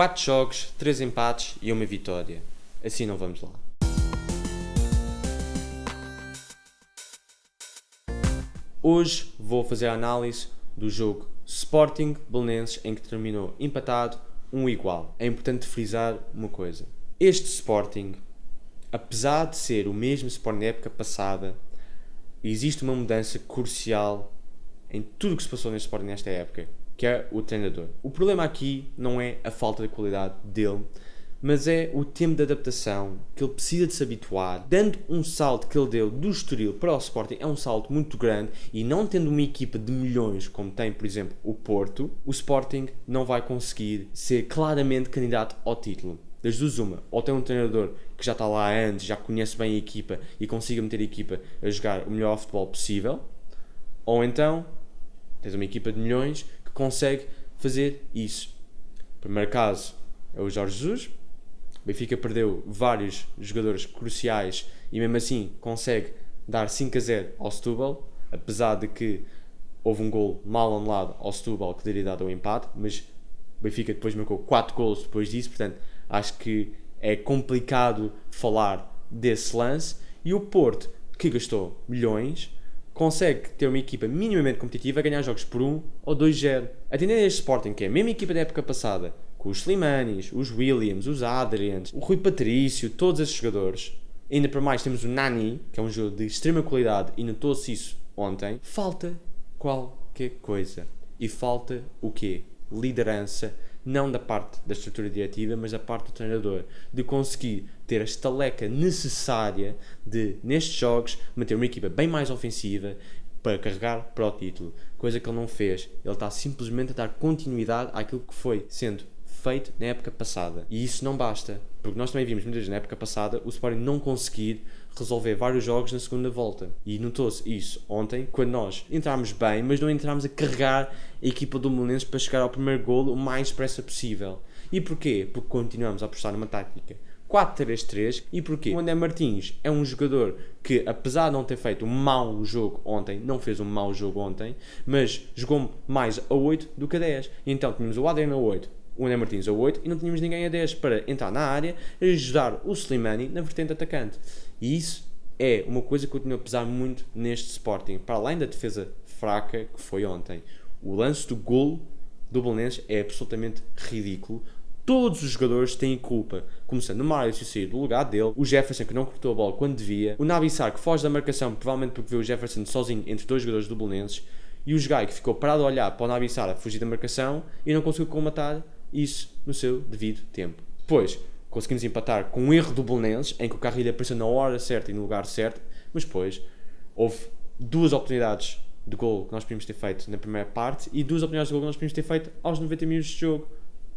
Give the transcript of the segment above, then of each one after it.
4 jogos, 3 empates e uma vitória. Assim não vamos lá. Hoje vou fazer a análise do jogo Sporting Belenenses, em que terminou empatado, 1 igual. É importante frisar uma coisa. Este Sporting, apesar de ser o mesmo Sporting da época passada, existe uma mudança crucial em tudo o que se passou neste Sporting nesta época, que é o treinador. O problema aqui não é a falta de qualidade dele, mas é o tempo de adaptação que ele precisa de se habituar. Dando um salto que ele deu do Estoril para o Sporting, é um salto muito grande, e não tendo uma equipa de milhões como tem, por exemplo, o Porto, o Sporting não vai conseguir ser claramente candidato ao título. Das duas uma, ou tem um treinador que já está lá antes, já conhece bem a equipa e consiga meter a equipa a jogar o melhor futebol possível, ou então tens uma equipa de milhões que consegue fazer isso. O primeiro caso é o Jorge Jesus. O Benfica perdeu vários jogadores cruciais e mesmo assim consegue dar 5-0 ao Setúbal, apesar de que houve um gol mal anulado ao Setúbal que teria dado o empate, mas o Benfica depois marcou 4 golos depois disso, portanto acho que é complicado falar desse lance. E o Porto, que gastou milhões, consegue ter uma equipa minimamente competitiva a ganhar jogos por 1 ou 2-0. Atendendo a este Sporting, que é a mesma equipa da época passada, com os Slimanis, os Williams, os Adrians, o Rui Patrício, todos esses jogadores, ainda para mais temos o Nani, que é um jogador de extrema qualidade e notou-se isso ontem, falta qualquer coisa. E falta o quê? Liderança, não da parte da estrutura diretiva, mas da parte do treinador, de conseguir ter a estaleca necessária de, nestes jogos, manter uma equipa bem mais ofensiva para carregar para o título, coisa que ele não fez. Ele está simplesmente a dar continuidade àquilo que foi sendo feito na época passada, e isso não basta, porque nós também vimos muitas vezes na época passada o Sporting não conseguir resolver vários jogos na segunda volta, e notou-se isso ontem quando nós entramos bem, mas não entramos a carregar a equipa do Belenenses para chegar ao primeiro golo o mais depressa possível. E porquê? Porque continuamos a apostar numa tática 4-3-3. E porquê? O André Martins é um jogador que, apesar de não ter feito um mau jogo ontem, não fez um mau jogo ontem, mas jogou mais a 8 do que a 10. E então tínhamos o Adriano a 8, o André Martins a 8 e não tínhamos ninguém a 10 para entrar na área e ajudar o Slimani na vertente atacante. E isso é uma coisa que continua a pesar muito neste Sporting, para além da defesa fraca que foi ontem. O lance do golo do Belenenses é absolutamente ridículo. Todos os jogadores têm culpa, começando no Mário se sair do lugar dele, o Jefferson que não cortou a bola quando devia, o Nabissar que foge da marcação provavelmente porque viu o Jefferson sozinho entre dois jogadores do Belenenses, e o Jogai que ficou parado a olhar para o Nabissar a fugir da marcação e não conseguiu comatar isso no seu devido tempo. Depois conseguimos empatar com um erro do Belenenses, em que o Carrilho apareceu na hora certa e no lugar certo, mas depois houve duas oportunidades de gol que nós podíamos ter feito na primeira parte e duas oportunidades de gol que nós podíamos ter feito aos 90 minutos de jogo.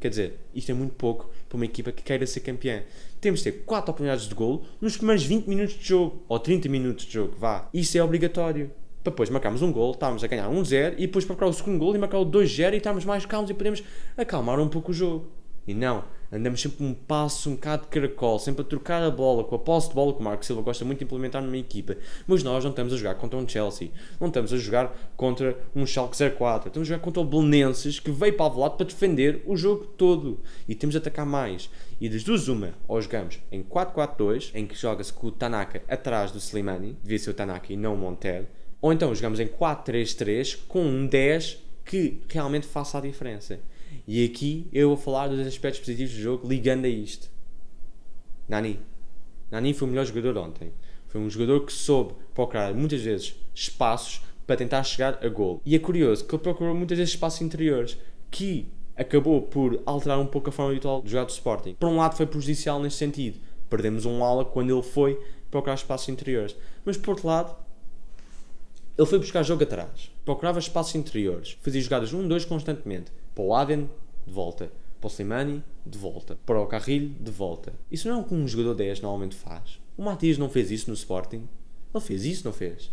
Quer dizer, isto é muito pouco para uma equipa que queira ser campeã. Temos de ter 4 oportunidades de gol nos primeiros 20 minutos de jogo, ou 30 minutos de jogo, vá. Isso é obrigatório. Para depois marcarmos um gol, estávamos a ganhar 1-0 e depois procurar o segundo gol e marcar o 2-0 e estarmos mais calmos e podemos acalmar um pouco o jogo. E não, andamos sempre um passo, um bocado de caracol, sempre a trocar a bola, com a posse de bola que o Marco Silva gosta muito de implementar numa equipa. Mas nós não estamos a jogar contra um Chelsea, não estamos a jogar contra um Schalke 04, estamos a jogar contra o Belenenses, que veio para o Alvalade para defender o jogo todo. E temos de atacar mais. E das duas uma, ou jogamos em 4-4-2, em que joga-se com o Tanaka atrás do Slimani, devia ser o Tanaka e não o Montero, ou então jogamos em 4-3-3 com um 10 que realmente faça a diferença. E aqui eu vou falar dos aspectos positivos do jogo ligando a isto. Nani foi o melhor jogador ontem. Foi um jogador que soube procurar muitas vezes espaços para tentar chegar a gol. E é curioso que ele procurou muitas vezes espaços interiores, que acabou por alterar um pouco a forma habitual de jogar do Sporting. Por um lado foi prejudicial neste sentido. Perdemos um ala quando ele foi procurar espaços interiores. Mas por outro lado, ele foi buscar jogo atrás, procurava espaços interiores, fazia jogadas 1-2 constantemente, para o Aden, de volta, para o Slimani, de volta, para o Carrilho, de volta. Isso não é o que um jogador 10 normalmente faz. O Matias não fez isso no Sporting, ele fez isso, não fez?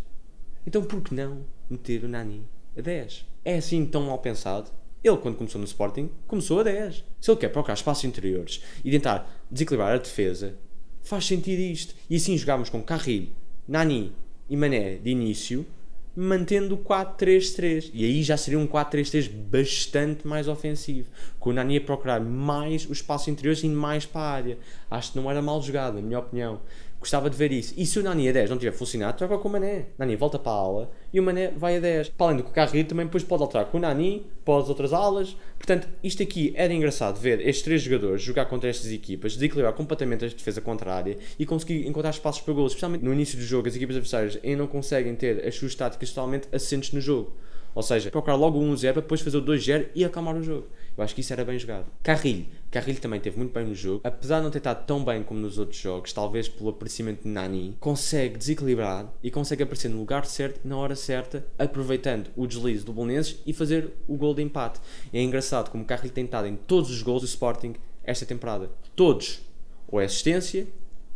Então por que não meter o Nani a 10? É assim tão mal pensado? Ele, quando começou no Sporting, começou a 10. Se ele quer procurar espaços interiores e tentar desequilibrar a defesa, faz sentido isto. E assim jogámos com Carrilho, Nani e Mané de início, mantendo o 4-3-3. E aí já seria um 4-3-3 bastante mais ofensivo. que o Nani ia procurar mais o espaço interior e mais para a área. Acho que não era mal jogado, na minha opinião. Gostava de ver isso. E se o Nani a 10 não tiver funcionado, troca com o Mané. O Nani volta para a ala e o Mané vai a 10. Para além do que o Carrilho também depois pode alterar com o Nani para as outras alas. Portanto, isto aqui era engraçado ver estes 3 jogadores jogar contra estas equipas, desequilibrar completamente a defesa contrária e conseguir encontrar espaços para golos. Especialmente no início do jogo, as equipas adversárias ainda não conseguem ter as suas táticas totalmente assentes no jogo. Ou seja, procurar logo o 1-0 para depois fazer o 2-0 e acalmar o jogo. Eu acho que isso era bem jogado. Carrilho também teve muito bem no jogo. Apesar de não ter estado tão bem como nos outros jogos, talvez pelo aparecimento de Nani, consegue desequilibrar e consegue aparecer no lugar certo e na hora certa, aproveitando o deslize do Belenenses e fazer o gol de empate. E é engraçado como o Carrilho tem estado em todos os gols do Sporting esta temporada. Todos. Ou é assistência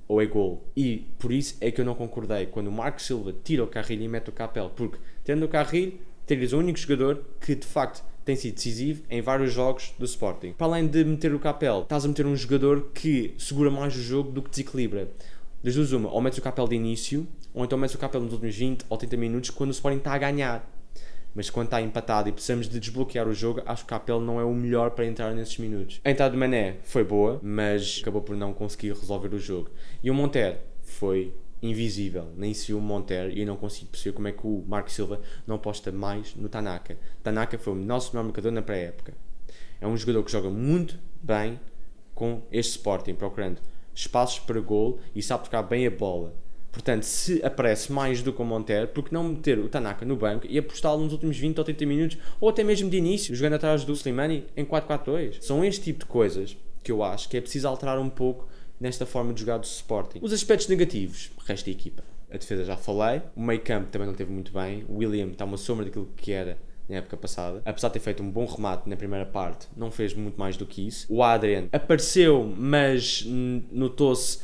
ou é gol. E por isso é que eu não concordei quando o Marco Silva tira o Carrilho e mete o Capel. Porque tendo o Carrilho, teres o único jogador que de facto tem sido decisivo em vários jogos do Sporting. Para além de meter o Capel, estás a meter um jogador que segura mais o jogo do que desequilibra. Das duas uma, ou metes o Capel de início, ou então metes o Capel nos últimos 20 ou 30 minutos quando o Sporting está a ganhar. Mas quando está empatado e precisamos de desbloquear o jogo, acho que o Capel não é o melhor para entrar nesses minutos. A entrada de Mané foi boa, mas acabou por não conseguir resolver o jogo. E o Montero foi invisível, nem se viu o Montero e eu não consigo perceber como é que o Marco Silva não aposta mais no Tanaka. Tanaka foi o nosso melhor marcador na pré-época. É um jogador que joga muito bem com este Sporting, procurando espaços para gol e sabe tocar bem a bola. Portanto, se aparece mais do que o Montero, porque não meter o Tanaka no banco e apostá-lo nos últimos 20 ou 30 minutos, ou até mesmo de início, jogando atrás do Slimani em 4-4-2. São este tipo de coisas que eu acho que é preciso alterar um pouco nesta forma de jogar do Sporting. Os aspectos negativos, o resto da equipa. A defesa já falei, o meio campo também não teve muito bem, o William está uma sombra daquilo que era na época passada. Apesar de ter feito um bom remate na primeira parte, não fez muito mais do que isso. O Adrian apareceu, mas notou-se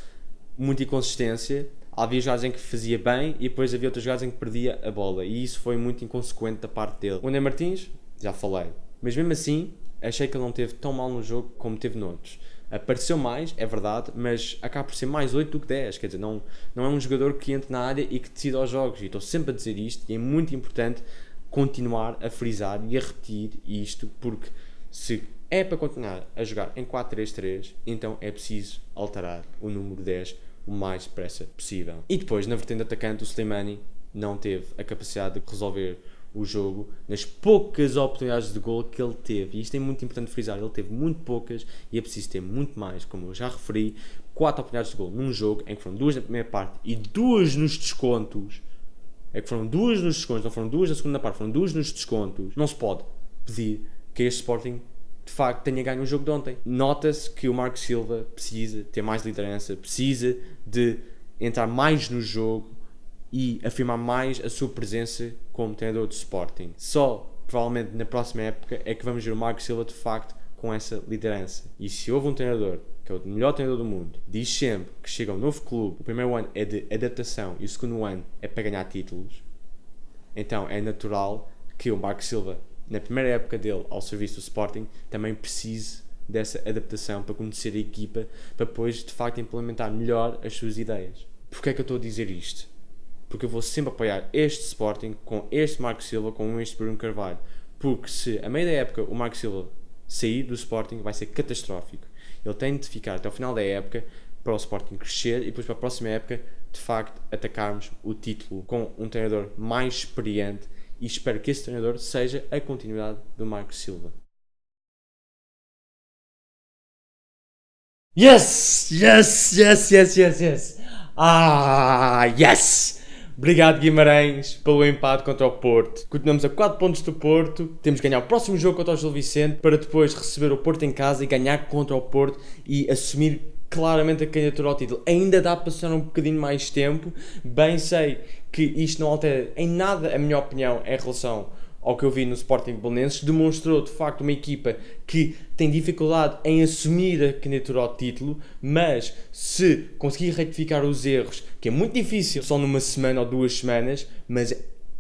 muita inconsistência. Havia jogadas em que fazia bem e depois havia outras jogadas em que perdia a bola. E isso foi muito inconsequente da parte dele. O Ney Martins, já falei. Mas mesmo assim, achei que ele não teve tão mal no jogo como teve noutros. Apareceu mais, é verdade, mas acaba por ser mais 8 do que 10. Quer dizer, não é um jogador que entre na área e que decida os jogos. E estou sempre a dizer isto e é muito importante continuar a frisar e a repetir isto, porque se é para continuar a jogar em 4-3-3, então é preciso alterar o número 10 o mais depressa possível. E depois, na vertente de atacante, o Slimani não teve a capacidade de resolver o jogo nas poucas oportunidades de gol que ele teve. E isto é muito importante frisar, ele teve muito poucas e é preciso ter muito mais, como eu já referi. 4 oportunidades de gol num jogo em que foram 2 na primeira parte e 2 nos descontos. É que foram 2 nos descontos, não foram 2 na segunda parte, foram 2 nos descontos. Não se pode pedir que este Sporting de facto tenha ganho o jogo de ontem. Nota-se que o Marco Silva precisa ter mais liderança, precisa de entrar mais no jogo e afirmar mais a sua presença como treinador de Sporting. Só, provavelmente, na próxima época é que vamos ver o Marco Silva, de facto, com essa liderança. E se houve um treinador, que é o melhor treinador do mundo, diz sempre que chega a um novo clube, o primeiro ano é de adaptação e o segundo ano é para ganhar títulos, então é natural que o Marco Silva, na primeira época dele ao serviço do Sporting, também precise dessa adaptação para conhecer a equipa, para depois, de facto, implementar melhor as suas ideias. Porquê é que eu estou a dizer isto? Porque eu vou sempre apoiar este Sporting com este Marco Silva, com este Bruno Carvalho. Porque se a meio da época o Marco Silva sair do Sporting, vai ser catastrófico. Ele tem de ficar até o final da época para o Sporting crescer e depois para a próxima época, de facto, atacarmos o título com um treinador mais experiente e espero que esse treinador seja a continuidade do Marco Silva. Yes! Yes! Yes! Yes! Yes! Yes! Yes! Obrigado, Guimarães, pelo empate contra o Porto. Continuamos a 4 pontos do Porto. Temos que ganhar o próximo jogo contra o Gil Vicente para depois receber o Porto em casa e ganhar contra o Porto e assumir claramente a candidatura ao título. Ainda dá para passar um bocadinho mais tempo. Bem sei que isto não altera em nada a minha opinião em relação ao que eu vi no Sporting Belenenses. Demonstrou de facto uma equipa que tem dificuldade em assumir a candidatura ao título, mas se conseguir retificar os erros, que é muito difícil só numa semana ou 2 semanas, mas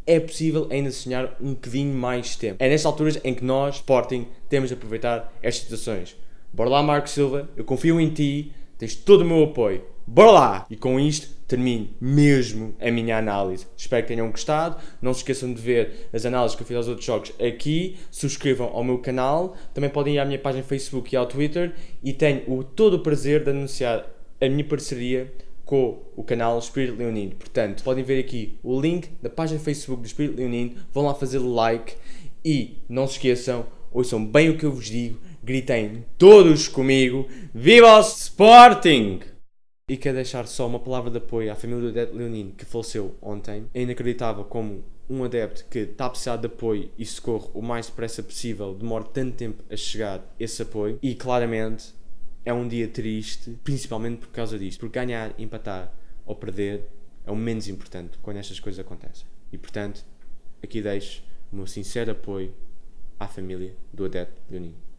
é possível ainda sonhar um bocadinho mais tempo. É nestas alturas em que nós, Sporting, temos de aproveitar estas situações. Bora lá, Marco Silva, eu confio em ti, tens todo o meu apoio. Bora lá! E com isto termino mesmo a minha análise. Espero que tenham gostado. Não se esqueçam de ver as análises que eu fiz aos outros jogos aqui. Subscrevam ao meu canal. Também podem ir à minha página no Facebook e ao Twitter. E tenho todo o prazer de anunciar a minha parceria com o canal Espírito Leonino. Portanto, podem ver aqui o link da página do Facebook do Espírito Leonino. Vão lá fazer like e não se esqueçam, ouçam bem o que eu vos digo, gritem todos comigo, viva o Sporting! E quero deixar só uma palavra de apoio à família do adepto Leonino que faleceu ontem. É inacreditável como um adepto que está a precisar de apoio e socorro o mais depressa possível demora tanto tempo a chegar esse apoio. E claramente é um dia triste, principalmente por causa disto. Porque ganhar, empatar ou perder é o menos importante quando estas coisas acontecem. E portanto, aqui deixo o meu sincero apoio à família do adepto Leonino.